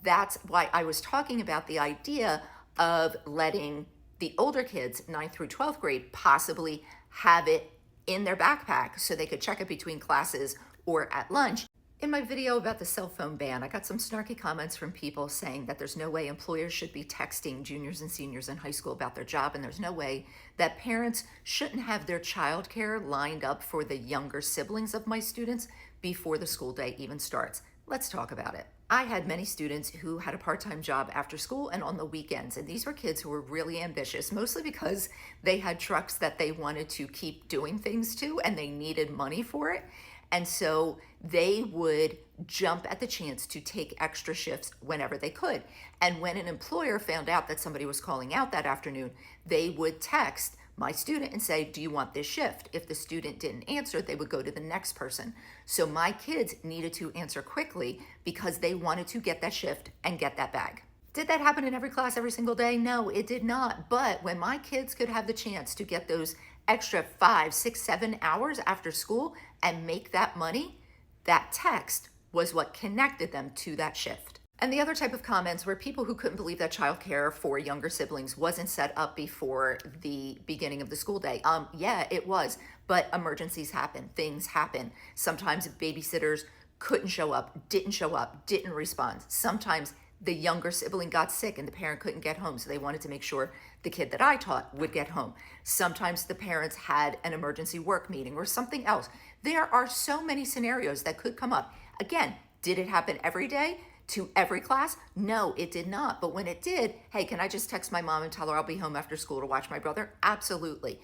that's why I was talking about the idea of letting the older kids, 9th through 12th grade, possibly have it in their backpack so they could check it between classes or at lunch. In my video about the cell phone ban, I got some snarky comments from people saying that there's no way employers should be texting juniors and seniors in high school about their job, and there's no way that parents shouldn't have their childcare lined up for the younger siblings of my students before the school day even starts. Let's talk about it. I had many students who had a part-time job after school and on the weekends, and these were kids who were really ambitious, mostly because they had trucks that they wanted to keep doing things to and they needed money for it. And so they would jump at the chance to take extra shifts whenever they could. And when an employer found out that somebody was calling out that afternoon, they would text my student and say, do you want this shift? If the student didn't answer, they would go to the next person. So my kids needed to answer quickly because they wanted to get that shift and get that bag. Did that happen in every class every single day? No, it did not. But when my kids could have the chance to get those extra 5, 6, 7 hours after school and make that money, that text was what connected them to that shift. And the other type of comments were people who couldn't believe that childcare for younger siblings wasn't set up before the beginning of the school day. Yeah, it was, but emergencies happen, things happen. Sometimes babysitters couldn't show up, didn't respond. Sometimes the younger sibling got sick and the parent couldn't get home, so they wanted to make sure the kid that I taught would get home. Sometimes the parents had an emergency work meeting or something else. There are so many scenarios that could come up. Again, did it happen every day to every class? No, it did not. But when it did, hey, can I just text my mom and tell her I'll be home after school to watch my brother? Absolutely.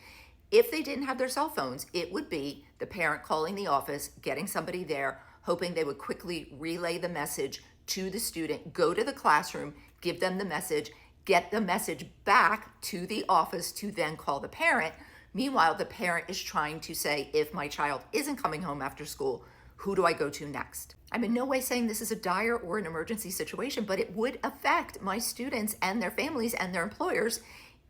If they didn't have their cell phones, it would be the parent calling the office, getting somebody there, hoping they would quickly relay the message to the student, go to the classroom, give them the message, get the message back to the office to then call the parent. Meanwhile, the parent is trying to say, if my child isn't coming home after school, who do I go to next? I'm in no way saying this is a dire or an emergency situation, but it would affect my students and their families and their employers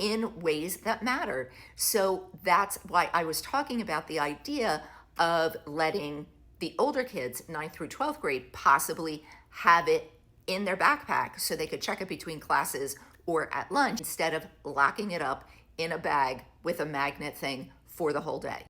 in ways that mattered. So that's why I was talking about the idea of letting the older kids, 9th through 12th grade, possibly have it in their backpack so they could check it between classes or at lunch instead of locking it up in a bag with a magnet thing for the whole day.